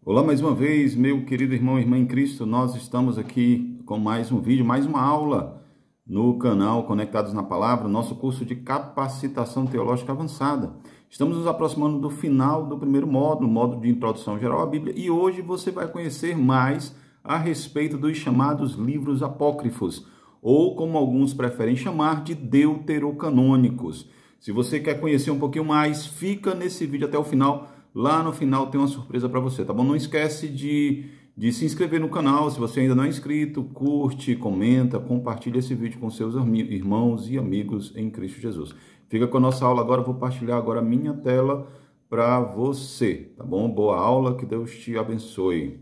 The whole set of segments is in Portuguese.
Olá mais uma vez, meu querido irmão e irmã em Cristo. Nós estamos aqui com mais um vídeo, mais uma aula no canal Conectados na Palavra, nosso curso de capacitação teológica avançada. Estamos nos aproximando do final do primeiro módulo, módulo de introdução geral à Bíblia, e hoje você vai conhecer mais a respeito dos chamados livros apócrifos, ou como alguns preferem chamar de deuterocanônicos. Se você quer conhecer um pouquinho mais, fica nesse vídeo até o final. Lá no final tem uma surpresa para você, tá bom? Não esquece de se inscrever no canal, se você ainda não é inscrito, curte, comenta, compartilha esse vídeo com seus irmãos e amigos em Cristo Jesus. Fica com a nossa aula agora, eu vou partilhar agora a minha tela para você, tá bom? Boa aula, que Deus te abençoe.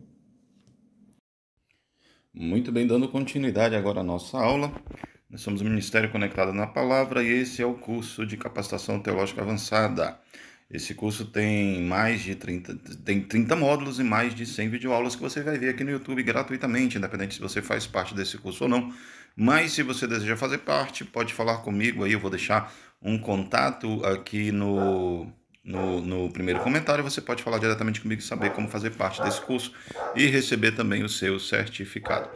Muito bem, dando continuidade agora à nossa aula. Nós somos o Ministério Conectado na Palavra e esse é o curso de capacitação teológica avançada. Esse curso tem mais de 30 módulos e mais de 100 videoaulas que você vai ver aqui no YouTube gratuitamente, independente se você faz parte desse curso ou não. Mas se você deseja fazer parte, pode falar comigo aí, eu vou deixar um contato aqui no primeiro comentário. Você pode falar diretamente comigo e saber como fazer parte desse curso e receber também o seu certificado.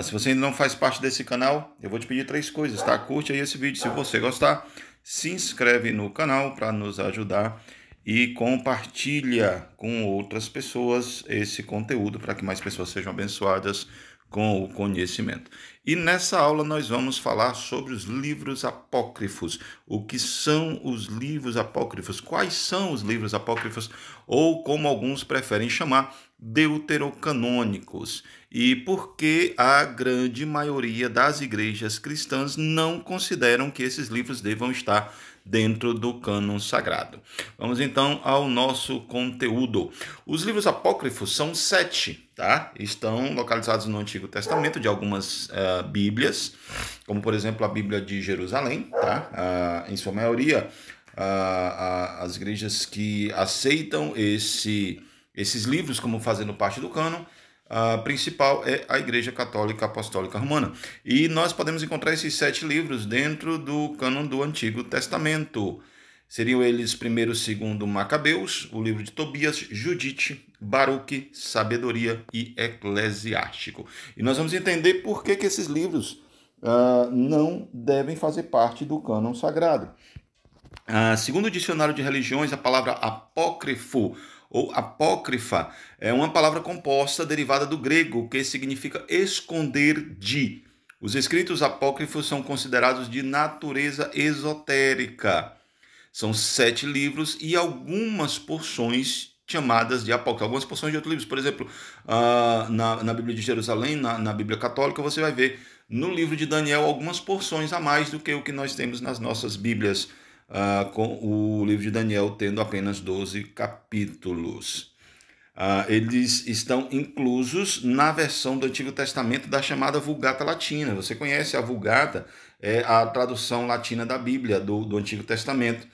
Se você ainda não faz parte desse canal, eu vou te pedir 3 coisas, tá? Curte aí esse vídeo se você gostar, se inscreve no canal para nos ajudar e compartilha com outras pessoas esse conteúdo para que mais pessoas sejam abençoadas com o conhecimento. E nessa aula nós vamos falar sobre os livros apócrifos. O que são os livros apócrifos? Quais são os livros apócrifos? Ou, como alguns preferem chamar, deuterocanônicos. E por que a grande maioria das igrejas cristãs não consideram que esses livros devam estar dentro do cânon sagrado. Vamos então ao nosso conteúdo. Os livros apócrifos são 7, tá? Estão localizados no Antigo Testamento de algumas Bíblias, como por exemplo a Bíblia de Jerusalém, tá? Em sua maioria, as igrejas que aceitam esses livros como fazendo parte do cânon, a principal é a Igreja Católica Apostólica Romana. E nós podemos encontrar esses 7 livros dentro do cânon do Antigo Testamento. Seriam eles 1º, 2º Macabeus, o livro de Tobias, Judite, Baruque, Sabedoria e Eclesiástico. E nós vamos entender por que esses livros não devem fazer parte do cânon sagrado. Segundo o dicionário de religiões, a palavra apócrifo ou apócrifa é uma palavra composta derivada do grego que significa esconder de. Os escritos apócrifos são considerados de natureza esotérica. São 7 livros e algumas porções chamadas de apócrifos, algumas porções de outros livros. Por exemplo, na Bíblia de Jerusalém, na Bíblia Católica, você vai ver no livro de Daniel algumas porções a mais do que o que nós temos nas nossas Bíblias, com o livro de Daniel tendo apenas 12 capítulos. Eles estão inclusos na versão do Antigo Testamento da chamada Vulgata Latina. Você conhece a Vulgata? É a tradução latina da Bíblia, do Antigo Testamento,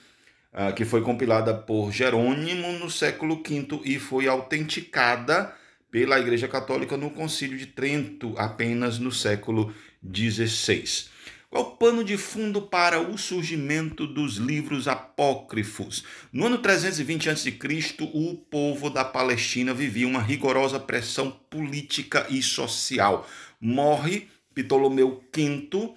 que foi compilada por Jerônimo no século V e foi autenticada pela Igreja Católica no Concílio de Trento, apenas no século XVI. Qual o pano de fundo para o surgimento dos livros apócrifos? No ano 320 a.C., o povo da Palestina vivia uma rigorosa pressão política e social. Morre Ptolomeu V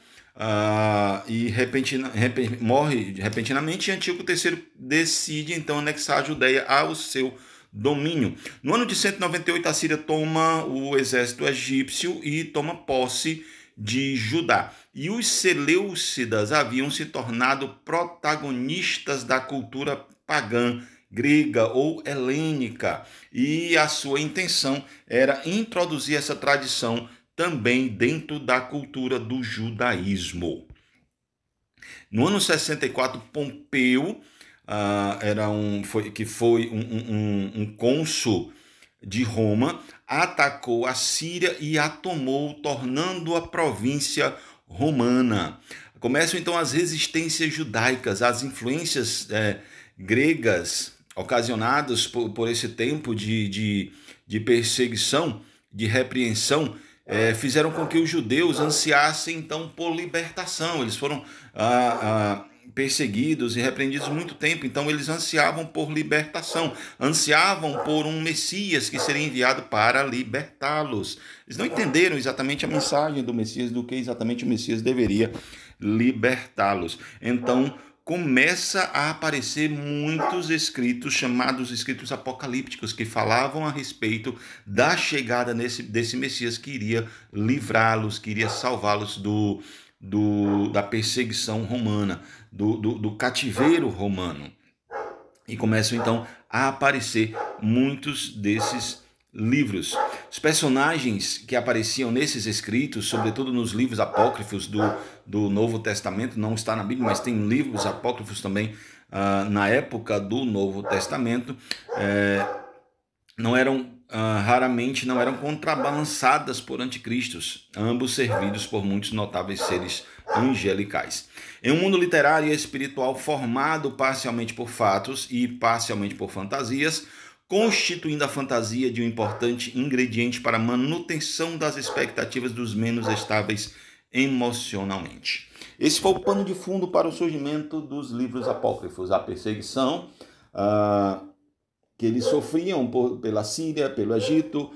morre repentinamente e Antíoco III decide então anexar a Judéia ao seu domínio. No ano de 198, a Síria toma o exército egípcio e toma posse de Judá. E os seleucidas haviam se tornado protagonistas da cultura pagã, grega ou helênica, e a sua intenção era introduzir essa tradição também dentro da cultura do judaísmo. No ano 64, Pompeu foi um cônsul de Roma, atacou a Síria e a tomou, tornando-a província romana. Começam então as resistências judaicas, as influências gregas ocasionadas por esse tempo de perseguição, de repreensão, fizeram com que os judeus ansiassem então por libertação. Eles foram perseguidos e repreendidos muito tempo, então eles ansiavam por libertação, ansiavam por um Messias que seria enviado para libertá-los. Eles não entenderam exatamente a mensagem do Messias, do que exatamente o Messias deveria libertá-los. Então começa a aparecer muitos escritos, chamados escritos apocalípticos, que falavam a respeito da chegada desse Messias que iria livrá-los, que iria salvá-los da perseguição romana, do cativeiro romano. E começam então a aparecer muitos desses livros. Os personagens que apareciam nesses escritos, sobretudo nos livros apócrifos do Novo Testamento, não está na Bíblia, mas tem livros apócrifos também na época do Novo Testamento, raramente não eram contrabalançadas por anticristos, ambos servidos por muitos notáveis seres angelicais. Em um mundo literário e espiritual formado parcialmente por fatos e parcialmente por fantasias, constituindo a fantasia de um importante ingrediente para a manutenção das expectativas dos menos estáveis emocionalmente. Esse foi o pano de fundo para o surgimento dos livros apócrifos, a perseguição que eles sofriam pela Síria, pelo Egito,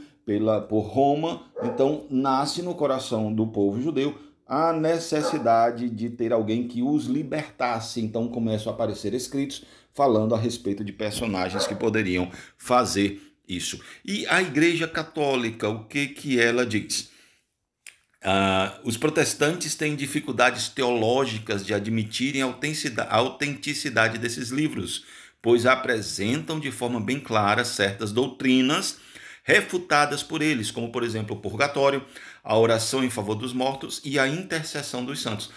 por Roma. Então nasce no coração do povo judeu a necessidade de ter alguém que os libertasse. Então começam a aparecer escritos falando a respeito de personagens que poderiam fazer isso. E a Igreja Católica, o que ela diz? Os protestantes têm dificuldades teológicas de admitirem a autenticidade desses livros, pois apresentam de forma bem clara certas doutrinas refutadas por eles, como, por exemplo, o purgatório, a oração em favor dos mortos e a intercessão dos santos.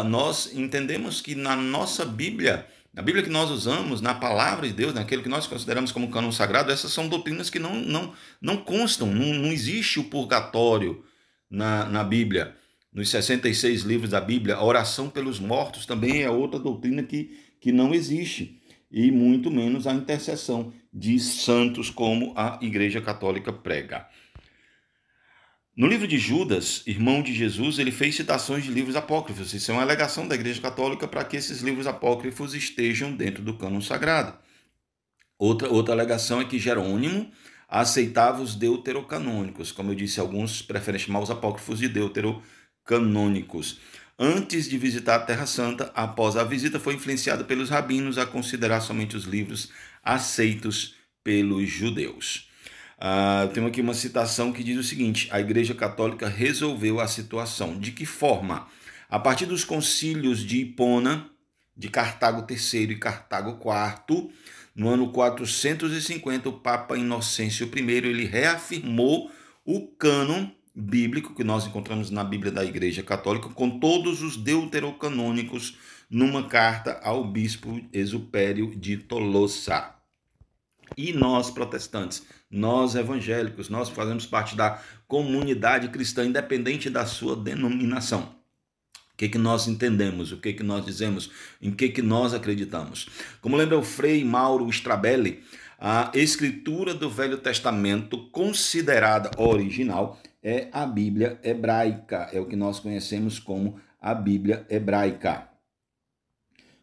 Nós entendemos que na nossa Bíblia, na Bíblia que nós usamos, na palavra de Deus, naquilo que nós consideramos como cânon sagrado, essas são doutrinas que não constam, não existe o purgatório na Bíblia. Nos 66 livros da Bíblia, a oração pelos mortos também é outra doutrina que não existe. E muito menos a intercessão de santos, como a Igreja Católica prega. No livro de Judas, irmão de Jesus, ele fez citações de livros apócrifos. Isso é uma alegação da Igreja Católica para que esses livros apócrifos estejam dentro do cânon sagrado. Outra alegação é que Jerônimo aceitava os deuterocanônicos. Como eu disse, alguns preferem chamar os apócrifos de deuterocanônicos. Antes de visitar a Terra Santa, após a visita, foi influenciado pelos rabinos a considerar somente os livros aceitos pelos judeus. Eu tenho aqui uma citação que diz o seguinte: a Igreja Católica resolveu a situação. De que forma? A partir dos concílios de Hipona, de Cartago III e Cartago IV, no ano 450, o Papa Inocêncio I ele reafirmou o cânon bíblico que nós encontramos na Bíblia da Igreja Católica, com todos os deuterocanônicos, numa carta ao bispo Exupério de Tolosa. E nós, protestantes, nós evangélicos, nós fazemos parte da comunidade cristã, independente da sua denominação. O que nós entendemos, o que nós dizemos, em que nós acreditamos. Como lembra o Frei Mauro Strabelli, a escritura do Velho Testamento, considerada original, é a Bíblia hebraica, é o que nós conhecemos como a Bíblia hebraica,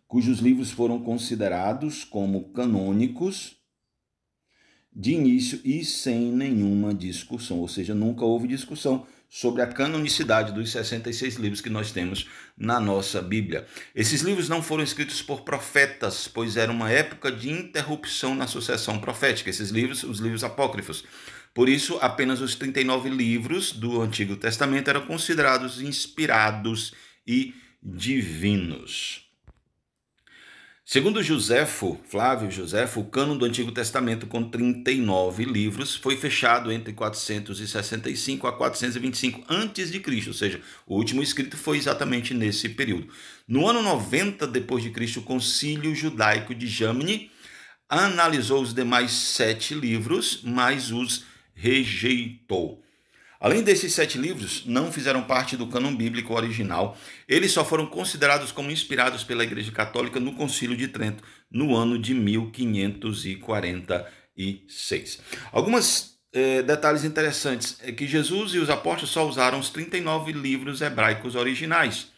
cujos livros foram considerados como canônicos de início e sem nenhuma discussão, ou seja, nunca houve discussão sobre a canonicidade dos 66 livros que nós temos na nossa Bíblia. Esses livros não foram escritos por profetas, pois era uma época de interrupção na sucessão profética, esses livros, os livros apócrifos. Por isso, apenas os 39 livros do Antigo Testamento eram considerados inspirados e divinos. Segundo Flávio Josefo, o cânon do Antigo Testamento, com 39 livros, foi fechado entre 465 a 425 a.C., ou seja, o último escrito foi exatamente nesse período. No ano 90 d.C., o Concílio Judaico de Jamni analisou os demais 7 livros, mas os rejeitou. Além desses 7 livros, não fizeram parte do cânon bíblico original. Eles só foram considerados como inspirados pela Igreja Católica no Concílio de Trento, no ano de 1546. Alguns detalhes interessantes é que Jesus e os apóstolos só usaram os 39 livros hebraicos originais.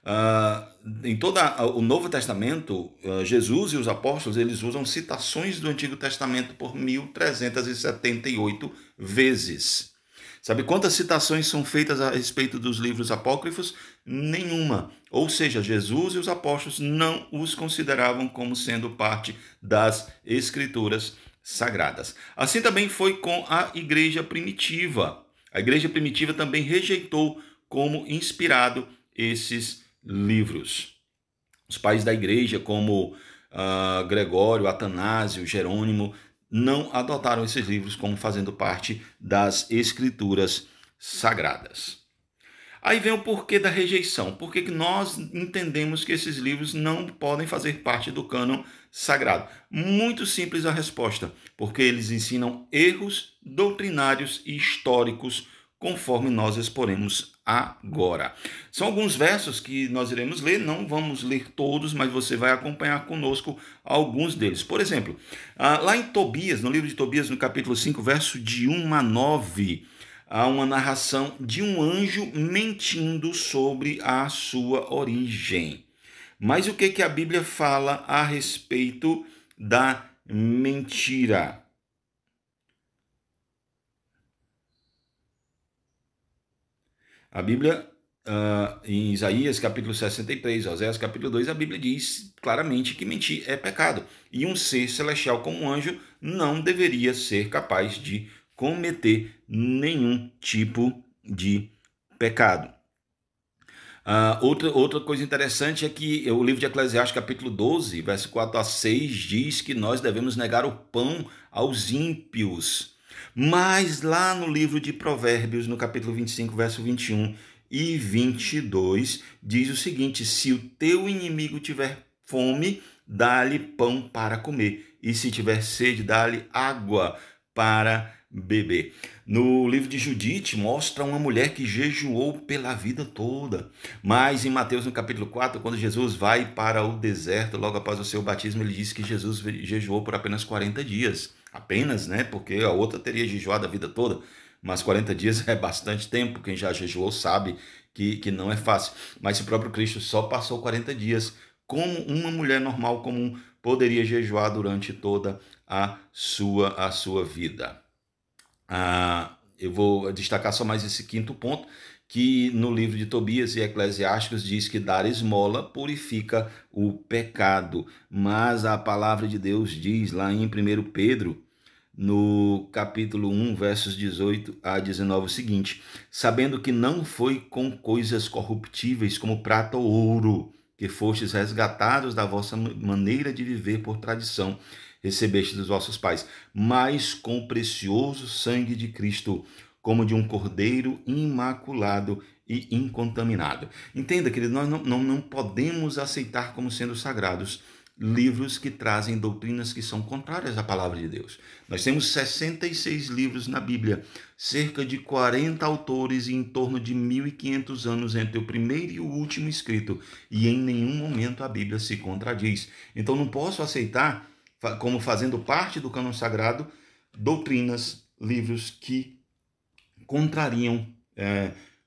Ah, em todo o Novo Testamento, Jesus e os apóstolos, eles usam citações do Antigo Testamento por 1.378 vezes. Sabe quantas citações são feitas a respeito dos livros apócrifos? Nenhuma. Ou seja, Jesus e os apóstolos não os consideravam como sendo parte das Escrituras sagradas. Assim também foi com a igreja primitiva. A igreja primitiva também rejeitou como inspirado esses livros. Os pais da igreja, como Gregório, Atanásio, Jerônimo, não adotaram esses livros como fazendo parte das escrituras sagradas. Aí vem o porquê da rejeição. Por que nós entendemos que esses livros não podem fazer parte do cânon sagrado? Muito simples a resposta. Porque eles ensinam erros doutrinários e históricos, conforme nós exporemos agora. São alguns versos que nós iremos ler, não vamos ler todos, mas você vai acompanhar conosco alguns deles. Por exemplo, lá em Tobias, no livro de Tobias, no capítulo 5, verso de 1 a 9, há uma narração de um anjo mentindo sobre a sua origem. Mas o que a Bíblia fala a respeito da mentira? A Bíblia, em Isaías capítulo 63, Oséias capítulo 2, a Bíblia diz claramente que mentir é pecado. E um ser celestial como um anjo não deveria ser capaz de cometer nenhum tipo de pecado. Outra coisa interessante é que o livro de Eclesiastes, capítulo 12, verso 4 a 6, diz que nós devemos negar o pão aos ímpios. Mas lá no livro de Provérbios, no capítulo 25, verso 21 e 22, diz o seguinte: se o teu inimigo tiver fome, dá-lhe pão para comer, e se tiver sede, dá-lhe água para beber. No livro de Judite, mostra uma mulher que jejuou pela vida toda. Mas em Mateus, no capítulo 4, quando Jesus vai para o deserto, logo após o seu batismo, ele diz que Jesus jejuou por apenas 40 dias. Apenas, né? Porque a outra teria jejuado a vida toda. Mas 40 dias é bastante tempo. Quem já jejuou sabe que não é fácil. Mas o próprio Cristo só passou 40 dias. Como uma mulher normal comum poderia jejuar durante toda a sua vida. Eu vou destacar só mais esse quinto ponto, que no livro de Tobias e Eclesiásticos diz que dar esmola purifica o pecado. Mas a palavra de Deus diz lá em 1 Pedro, no capítulo 1, versos 18 a 19, o seguinte: sabendo que não foi com coisas corruptíveis como prata ou ouro, que fostes resgatados da vossa maneira de viver por tradição, recebeste dos vossos pais, mas com o precioso sangue de Cristo, como de um cordeiro imaculado e incontaminado. Entenda, querido, nós não podemos aceitar como sendo sagrados livros que trazem doutrinas que são contrárias à palavra de Deus. Nós temos 66 livros na Bíblia, cerca de 40 autores e em torno de 1.500 anos entre o primeiro e o último escrito, e em nenhum momento a Bíblia se contradiz. Então não posso aceitar como fazendo parte do cânon sagrado doutrinas, livros que contrariam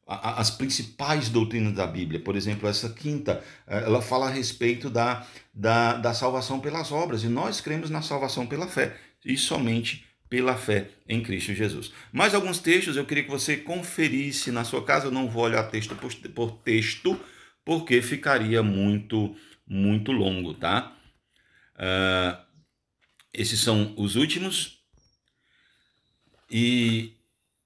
as principais doutrinas da Bíblia. Por exemplo, essa quinta, ela fala a respeito da salvação pelas obras, e nós cremos na salvação pela fé, e somente pela fé em Cristo Jesus. Mais alguns textos eu queria que você conferisse na sua casa. Eu não vou olhar texto por texto, porque ficaria muito longo, tá? Esses são os últimos. E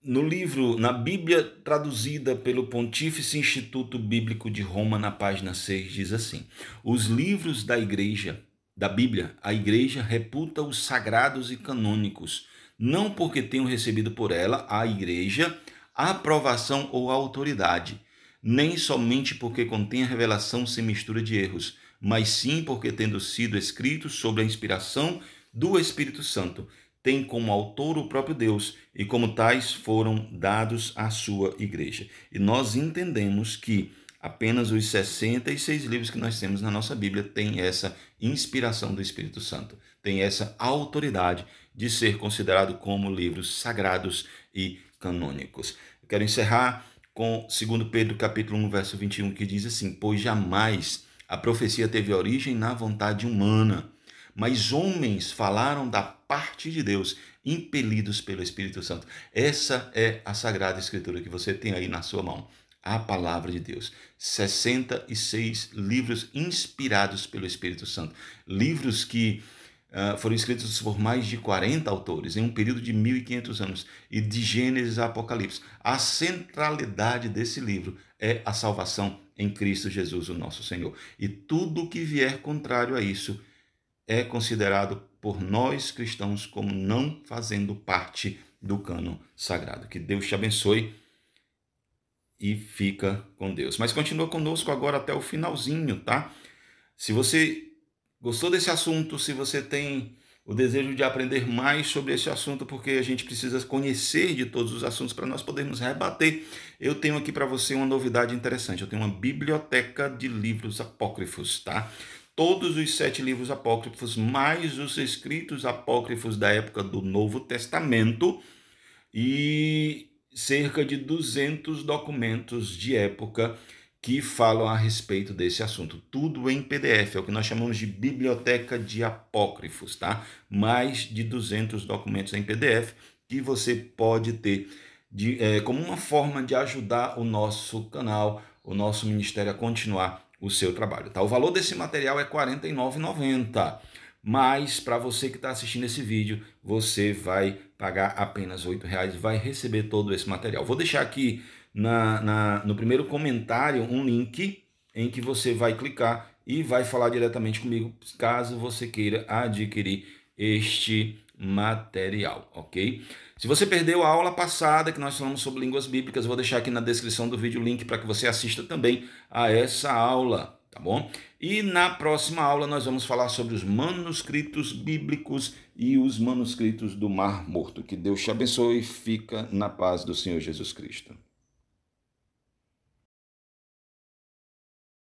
no livro, na Bíblia traduzida pelo Pontífice Instituto Bíblico de Roma, na página 6, diz assim: os livros da igreja, da Bíblia, a igreja reputa os sagrados e canônicos, não porque tenham recebido por ela, a igreja, aprovação ou autoridade, nem somente porque contém a revelação sem mistura de erros, mas sim porque, tendo sido escritos sob a inspiração do Espírito Santo, tem como autor o próprio Deus, e como tais foram dados à sua igreja. E nós entendemos que apenas os 66 livros que nós temos na nossa Bíblia têm essa inspiração do Espírito Santo, tem essa autoridade de ser considerado como livros sagrados e canônicos. Eu quero encerrar com 2 Pedro capítulo 1, verso 21, que diz assim: pois jamais a profecia teve origem na vontade humana, mas homens falaram da parte de Deus, impelidos pelo Espírito Santo. Essa é a Sagrada Escritura que você tem aí na sua mão. A palavra de Deus. 66 livros inspirados pelo Espírito Santo. Livros que foram escritos por mais de 40 autores em um período de 1500 anos, e de Gênesis a Apocalipse. A centralidade desse livro é a salvação em Cristo Jesus, o nosso Senhor. E tudo que vier contrário a isso é considerado por nós cristãos como não fazendo parte do cânon sagrado. Que Deus te abençoe e fica com Deus. Mas continua conosco agora até o finalzinho, tá? Se você gostou desse assunto, se você tem o desejo de aprender mais sobre esse assunto, porque a gente precisa conhecer de todos os assuntos para nós podermos rebater, eu tenho aqui para você uma novidade interessante. Eu tenho uma biblioteca de livros apócrifos, tá? Todos os 7 livros apócrifos, mais os escritos apócrifos da época do Novo Testamento e cerca de 200 documentos de época que falam a respeito desse assunto. Tudo em PDF, é o que nós chamamos de biblioteca de apócrifos, tá? Mais de 200 documentos em PDF que você pode ter como uma forma de ajudar o nosso canal, o nosso ministério a continuar o seu trabalho, tá? O valor desse material é R$ 49,90. Mas para você que está assistindo esse vídeo, você vai pagar apenas R$ 8,00, vai receber todo esse material. Vou deixar aqui no primeiro comentário um link em que você vai clicar e vai falar diretamente comigo, caso você queira adquirir este material, ok? Se você perdeu a aula passada, que nós falamos sobre línguas bíblicas, eu vou deixar aqui na descrição do vídeo o link para que você assista também a essa aula, tá bom? E na próxima aula nós vamos falar sobre os manuscritos bíblicos e os manuscritos do Mar Morto. Que Deus te abençoe e fica na paz do Senhor Jesus Cristo.